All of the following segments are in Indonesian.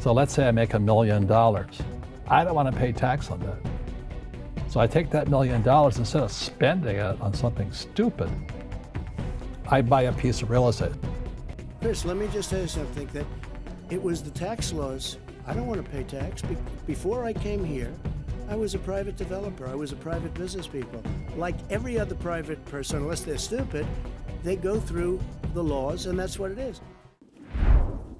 So let's say I make $1 million. I don't want to pay tax on that. So I take that $1 million, instead of spending it on something stupid, I buy a piece of real estate. Chris, let me just say something, that it was the tax laws. I don't want to pay tax. Before I came here, I was a private developer. I was a private business people. Like every other private person, unless they're stupid, they go through the laws, and that's what it is.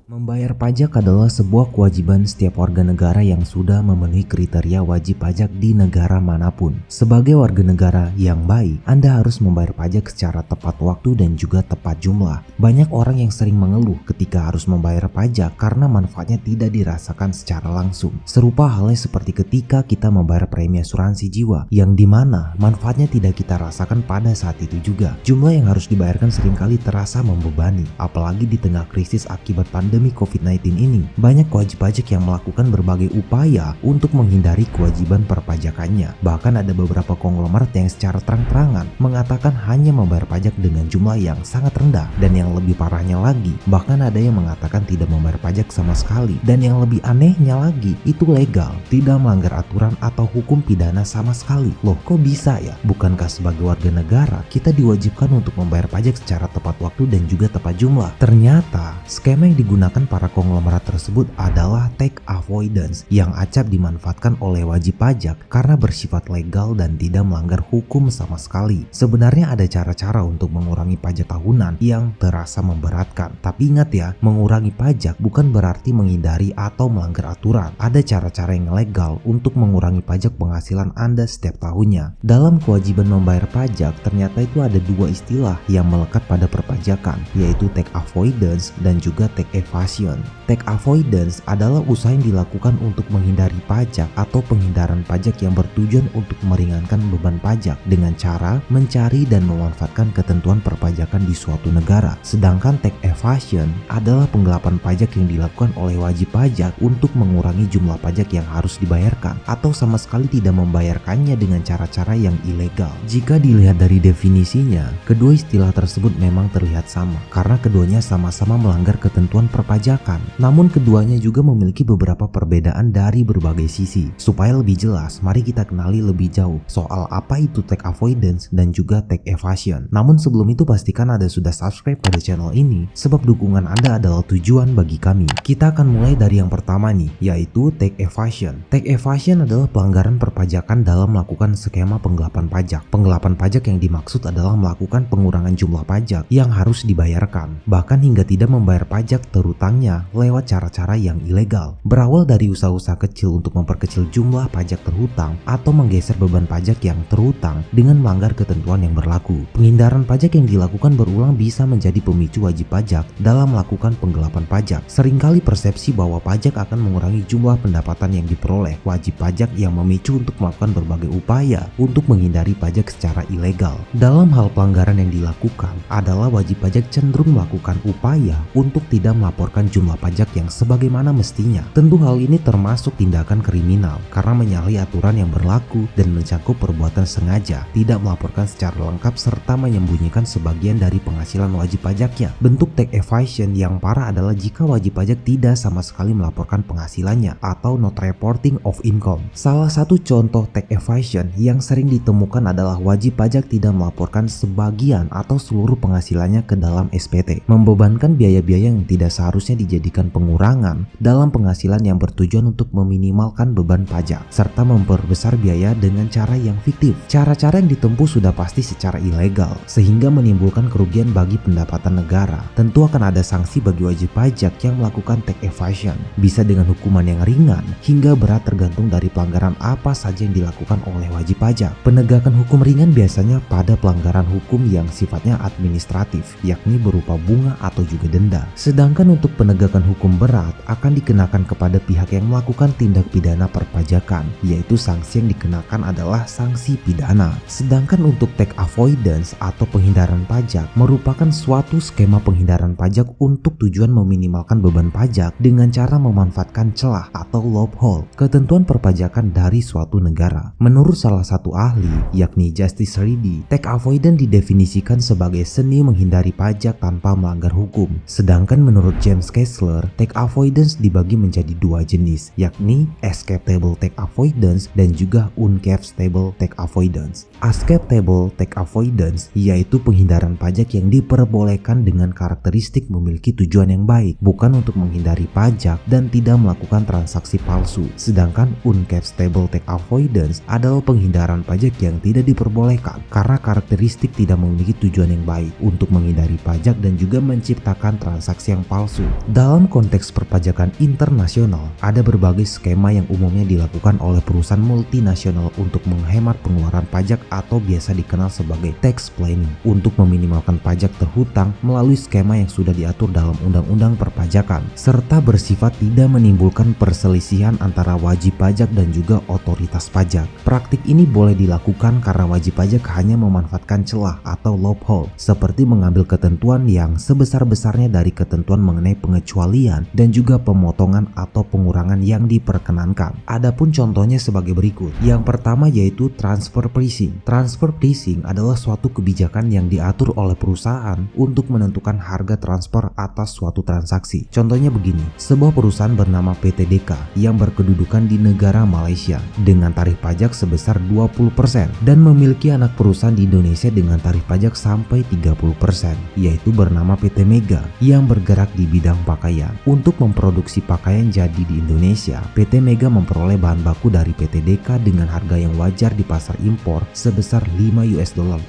Membayar pajak adalah sebuah kewajiban setiap warga negara yang sudah memenuhi kriteria wajib pajak di negara manapun. Sebagai warga negara yang baik, Anda harus membayar pajak secara tepat waktu dan juga tepat jumlah. Banyak orang yang sering mengeluh ketika harus membayar pajak karena manfaatnya tidak dirasakan secara langsung. Serupa halnya seperti ketika kita membayar premi asuransi jiwa, yang dimana manfaatnya tidak kita rasakan pada saat itu juga. Jumlah yang harus dibayarkan seringkali terasa membebani, apalagi di tengah krisis akibat pandemi COVID-19 ini. Banyak wajib pajak yang melakukan berbagai upaya untuk menghindari kewajiban perpajakannya. Bahkan ada beberapa konglomerat yang secara terang-terangan mengatakan hanya membayar pajak dengan jumlah yang sangat rendah. Dan yang lebih parahnya lagi, bahkan ada yang mengatakan tidak membayar pajak sama sekali. Dan yang lebih anehnya lagi, itu legal, tidak melanggar aturan atau hukum pidana sama sekali. Loh, kok bisa ya? Bukankah sebagai warga negara kita diwajibkan untuk membayar pajak secara tepat waktu dan juga tepat jumlah? Ternyata skema yang digunakan para konglomerat tersebut adalah tax avoidance yang acap dimanfaatkan oleh wajib pajak karena bersifat legal dan tidak melanggar hukum sama sekali. Sebenarnya ada cara-cara untuk mengurangi pajak tahunan yang terasa memberatkan. Tapi ingat ya, mengurangi pajak bukan berarti menghindari atau melanggar aturan. Ada cara-cara yang legal untuk mengurangi pajak penghasilan Anda setiap tahunnya. Dalam kewajiban membayar pajak, ternyata itu ada dua istilah yang melekat pada perpajakan, yaitu tax avoidance dan juga tax evasion. Tax avoidance adalah usaha yang dilakukan untuk menghindari pajak atau penghindaran pajak yang bertujuan untuk meringankan beban pajak dengan cara mencari dan memanfaatkan ketentuan perpajakan di suatu negara. Sedangkan tax evasion adalah penggelapan pajak yang dilakukan oleh wajib pajak untuk mengurangi jumlah pajak yang harus dibayarkan atau sama sekali tidak membayarkannya dengan cara-cara yang ilegal. Jika dilihat dari definisinya, kedua istilah tersebut memang terlihat sama karena keduanya sama-sama melanggar ketentuan perpajakan. Namun keduanya juga memiliki beberapa perbedaan dari berbagai sisi. Supaya lebih jelas, mari kita kenali lebih jauh soal apa itu tax avoidance dan juga tax evasion. Namun sebelum itu pastikan Anda sudah subscribe pada channel ini, sebab dukungan Anda adalah tujuan bagi kami. Kita akan mulai dari yang pertama nih, yaitu tax evasion. Tax evasion adalah pelanggaran perpajakan dalam melakukan skema penggelapan pajak. Penggelapan pajak yang dimaksud adalah melakukan pengurangan jumlah pajak yang harus dibayarkan, bahkan hingga tidak membayar pajak terutangnya lewat cara-cara yang ilegal. Berawal dari usaha-usaha kecil untuk memperkecil jumlah pajak terhutang atau menggeser beban pajak yang terhutang dengan melanggar ketentuan yang berlaku. Penghindaran pajak yang dilakukan berulang bisa menjadi pemicu wajib pajak dalam melakukan penggelapan pajak. Seringkali persepsi bahwa pajak akan mengurangi jumlah pendapatan yang diperoleh wajib pajak yang memicu untuk melakukan berbagai upaya untuk menghindari pajak secara ilegal. Dalam hal pelanggaran yang dilakukan adalah wajib pajak cenderung melakukan upaya untuk tidak melaporkan jumlah pajak yang sebagaimana mestinya. Tentu hal ini termasuk tindakan kriminal karena menyalahi aturan yang berlaku dan mencakup perbuatan sengaja tidak melaporkan secara lengkap serta menyembunyikan sebagian dari penghasilan wajib pajaknya. Bentuk tax evasion yang parah adalah jika wajib pajak tidak sama sekali melaporkan penghasilannya atau not reporting of income. Salah satu contoh tax evasion yang sering ditemukan adalah wajib pajak tidak melaporkan sebagian atau seluruh penghasilannya ke dalam SPT, membebankan biaya-biaya yang tidak seharusnya dijadikan pengurangan dalam penghasilan yang bertujuan untuk meminimalkan beban pajak serta memperbesar biaya dengan cara yang fiktif. Cara-cara yang ditempuh sudah pasti secara ilegal sehingga menimbulkan kerugian bagi pendapatan negara. Tentu akan ada sanksi bagi wajib pajak yang melakukan tax evasion, bisa dengan hukuman yang ringan hingga berat tergantung dari pelanggaran apa saja yang dilakukan oleh wajib pajak. Penegakan hukum ringan biasanya pada pelanggaran hukum yang sifatnya administratif, yakni berupa bunga atau juga denda. Sedangkan untuk penegakan hukum berat akan dikenakan kepada pihak yang melakukan tindak pidana perpajakan, yaitu sanksi yang dikenakan adalah sanksi pidana. Sedangkan untuk tax avoidance atau penghindaran pajak merupakan suatu skema penghindaran pajak untuk tujuan meminimalkan beban pajak dengan cara memanfaatkan celah atau loophole ketentuan perpajakan dari suatu negara. Menurut salah satu ahli, yakni Justice Reedy, tax avoidance didefinisikan sebagai seni menghindari pajak tanpa melanggar hukum. Sedangkan menurut James Kessler, tax avoidance dibagi menjadi dua jenis, yakni escapable tax avoidance dan juga uncapable tax avoidance. Escapable tax avoidance yaitu penghindaran pajak yang diperbolehkan dengan karakteristik memiliki tujuan yang baik, bukan untuk menghindari pajak dan tidak melakukan transaksi palsu. Sedangkan uncapable tax avoidance adalah penghindaran pajak yang tidak diperbolehkan karena karakteristik tidak memiliki tujuan yang baik untuk menghindari pajak dan juga menciptakan transaksi yang palsu. Dalam konteks perpajakan internasional, ada berbagai skema yang umumnya dilakukan oleh perusahaan multinasional untuk menghemat pengeluaran pajak atau biasa dikenal sebagai tax planning untuk meminimalkan pajak terhutang melalui skema yang sudah diatur dalam undang-undang perpajakan serta bersifat tidak menimbulkan perselisihan antara wajib pajak dan juga otoritas pajak. Praktik ini boleh dilakukan karena wajib pajak hanya memanfaatkan celah atau loophole seperti mengambil ketentuan yang sebesar-besarnya dari ketentuan mengenai pengecualian dan juga pemotongan atau pengurangan yang diperkenankan. Adapun contohnya sebagai berikut. Yang pertama yaitu transfer pricing. Transfer pricing adalah suatu kebijakan yang diatur oleh perusahaan untuk menentukan harga transfer atas suatu transaksi. Contohnya begini, sebuah perusahaan bernama PT Deka yang berkedudukan di negara Malaysia dengan tarif pajak sebesar 20% dan memiliki anak perusahaan di Indonesia dengan tarif pajak sampai 30%, yaitu bernama PT Mega yang bergerak di bidang pakaian. Untuk memproduksi pakaian jadi di Indonesia, PT Mega memperoleh bahan baku dari PT Deka dengan harga yang wajar di pasar impor sebesar $5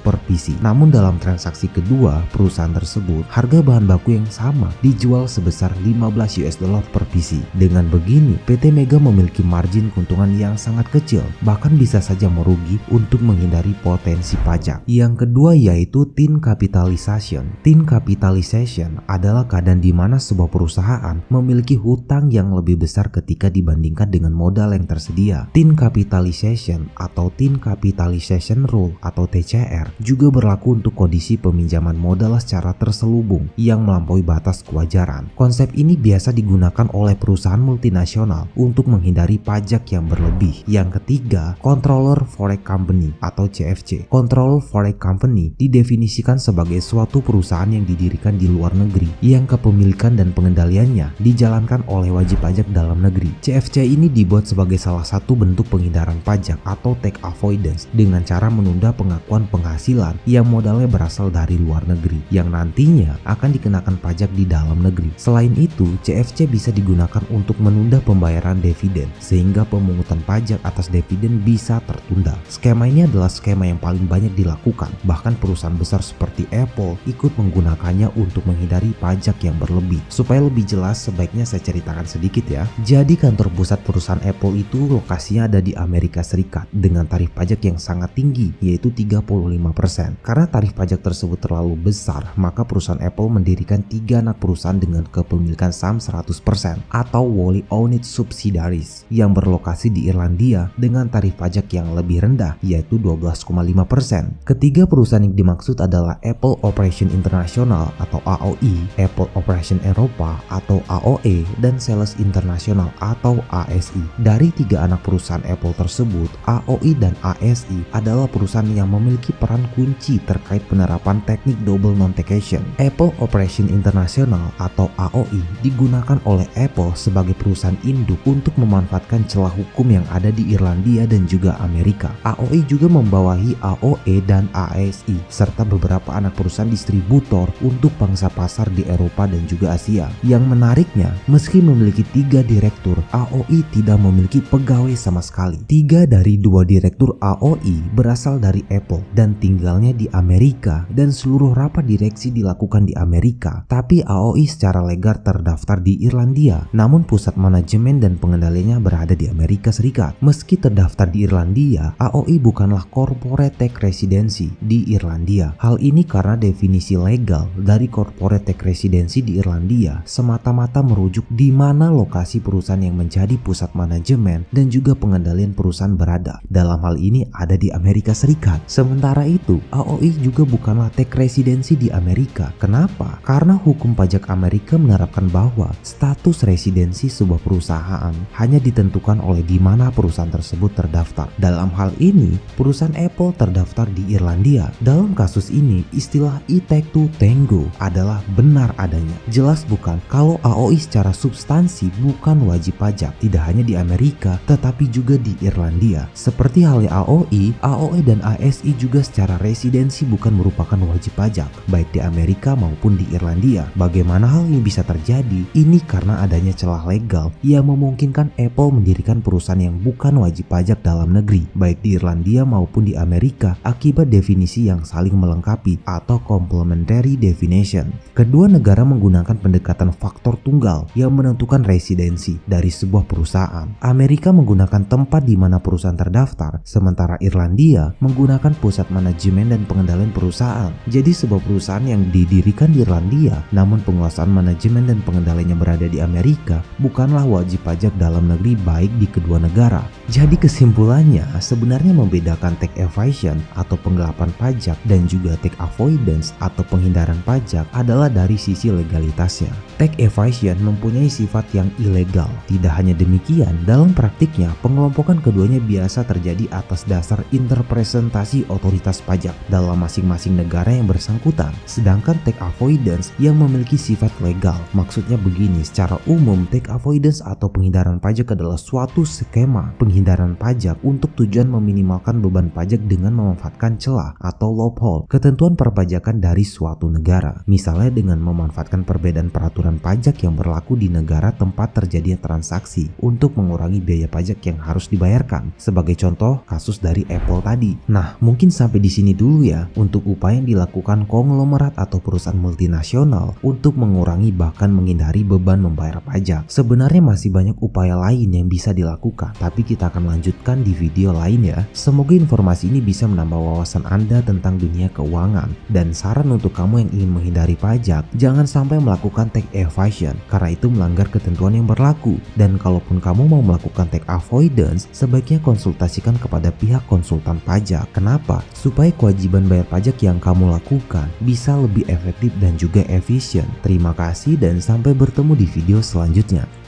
per PC. Namun dalam transaksi kedua, perusahaan tersebut harga bahan baku yang sama dijual sebesar $15 per PC. Dengan begini, PT Mega memiliki margin keuntungan yang sangat kecil, bahkan bisa saja merugi untuk menghindari potensi pajak. Yang kedua yaitu tin capitalization. Tin capitalization adalah keadaan di mana sebuah perusahaan memiliki hutang yang lebih besar ketika dibandingkan dengan modal yang tersedia. Tin capitalization atau tin capitalization rule atau TCR juga berlaku untuk kondisi peminjaman modal secara terselubung yang melampaui batas kewajaran. Konsep ini biasa digunakan oleh perusahaan multinasional untuk menghindari pajak yang berlebih. Yang ketiga, Controller Foreign Company atau CFC. Controller Foreign Company didefinisikan sebagai suatu perusahaan yang didirikan di luar negeri yang kepemilikan dan pengendaliannya dijalankan oleh wajib pajak dalam negeri. CFC ini dibuat sebagai salah satu bentuk penghindaran pajak atau tax avoidance dengan cara menunda pengakuan penghasilan yang modalnya berasal dari luar negeri yang nantinya akan dikenakan pajak di dalam negeri. Selain itu, CFC bisa digunakan untuk menunda pembayaran dividen sehingga pemungutan pajak atas dividen bisa tertunda. Skema ini adalah skema yang paling banyak dilakukan, bahkan perusahaan besar seperti Apple ikut menggunakannya untuk menghindari pajak yang berlebih. Supaya lebih jelas, sebaiknya saya ceritakan sedikit ya. Jadi kantor pusat perusahaan Apple itu lokasinya ada di Amerika Serikat dengan tarif pajak yang sangat tinggi yaitu 35%. Karena tarif pajak tersebut terlalu besar, maka perusahaan Apple mendirikan 3 anak perusahaan dengan kepemilikan saham 100% atau wholly owned subsidiaries yang berlokasi di Irlandia dengan tarif pajak yang lebih rendah yaitu 12,5%. Ketiga perusahaan yang dimaksud adalah Apple Operation International atau AOI, Apple Operation Eropa atau AOE, dan Sales International atau ASI. Dari 3 anak perusahaan Apple tersebut, AOI dan ASI adalah perusahaan yang memiliki peran kunci terkait penerapan teknik double non-taxation. Apple Operation International atau AOI digunakan oleh Apple sebagai perusahaan induk untuk memanfaatkan celah hukum yang ada di Irlandia dan juga Amerika. AOI juga membawahi AOE dan ASI serta beberapa anak perusahaan distributor untuk pangsa pasar di Eropa dan juga Asia. Yang menariknya, meski memiliki 3 direktur, AOI tidak memiliki pegawai sama sekali. 3 dari 2 direktur AOI berasal dari Apple dan tinggalnya di Amerika dan seluruh rapat direksi dilakukan di Amerika. Tapi AOI secara legal terdaftar di Irlandia, namun pusat manajemen dan pengendaliannya berada di Amerika Serikat. Meski terdaftar di Irlandia, AOI bukanlah corporate tax residency di Irlandia. Hal ini karena definisi legal dari corporate tax residency di Irlandia semata-mata merujuk di mana lokasi perusahaan yang menjadi pusat manajemen dan juga pengendalian perusahaan berada. Dalam hal ini ada di Amerika Serikat. Sementara itu, AOI juga bukanlah tax residency di Amerika. Kenapa? Karena hukum pajak Amerika menerapkan bahwa status residensi sebuah perusahaan hanya ditentukan oleh di mana perusahaan tersebut terdaftar. Dalam hal ini, perusahaan Apple terdaftar di Irlandia. Dalam kasus ini, istilah "I take two tango" adalah benar adanya. Jelas bukan kalau AOI secara substansi bukan wajib pajak, tidak hanya di Amerika tetapi juga di Irlandia. Seperti halnya AOI, AOE dan ASI juga secara residensi bukan merupakan wajib pajak, baik di Amerika maupun di Irlandia. Bagaimana hal ini bisa terjadi? Ini karena adanya celah legal yang memungkinkan Apple mendirikan perusahaan yang bukan wajib pajak dalam negeri, baik di Irlandia maupun di Amerika, akibat definisi yang saling melengkapi atau complementary definition. Kedua negara menggunakan pendekatan faktor tunggal yang menentukan residensi dari sebuah perusahaan. Amerika menggunakan tempat di mana perusahaan terdaftar, sementara Irlandia menggunakan pusat manajemen dan pengendalian perusahaan. Jadi sebuah perusahaan yang didirikan di Irlandia, namun penguasaan manajemen dan pengendaliannya berada di Amerika, bukanlah wajib pajak dalam negeri baik di kedua negara. Jadi kesimpulannya, sebenarnya membedakan tax evasion atau penggelapan pajak dan juga tax avoidance atau penghindaran pajak adalah dari sisi legalitasnya. Tax evasion mempunyai sifat yang ilegal. Tidak hanya demikian, dalam praktiknya pengelompokan keduanya biasa terjadi atas dasar interpresentasi otoritas pajak dalam masing-masing negara yang bersangkutan. Sedangkan tax avoidance yang memiliki sifat legal. Maksudnya begini, secara umum tax avoidance atau penghindaran pajak adalah suatu skema penghindaran pajak untuk tujuan meminimalkan beban pajak dengan memanfaatkan celah atau loophole ketentuan perpajakan dari suatu negara. Misalnya dengan memanfaatkan perbedaan peraturan pajak yang berlaku di negara tempat terjadinya transaksi untuk mengurangi biaya pajak yang harus dibayarkan. Sebagai contoh kasus dari Apple tadi. Nah, mungkin sampai di sini dulu ya untuk upaya yang dilakukan konglomerat atau perusahaan multinasional untuk mengurangi bahkan menghindari beban membayar pajak. Sebenarnya masih banyak upaya lain yang bisa dilakukan, tapi kita akan lanjutkan di video lain ya. Semoga informasi ini bisa menambah wawasan Anda tentang dunia keuangan. Dan saran untuk kamu yang ingin menghindari pajak, jangan sampai melakukan tax evasion karena itu melanggar ketentuan yang berlaku. Dan kalaupun kamu mau melakukan tax avoidance, sebaiknya konsultasikan kepada pihak konsultan pajak. Kenapa? Supaya kewajiban bayar pajak yang kamu lakukan bisa lebih efektif dan juga efisien. Terima kasih dan sampai bertemu di video selanjutnya.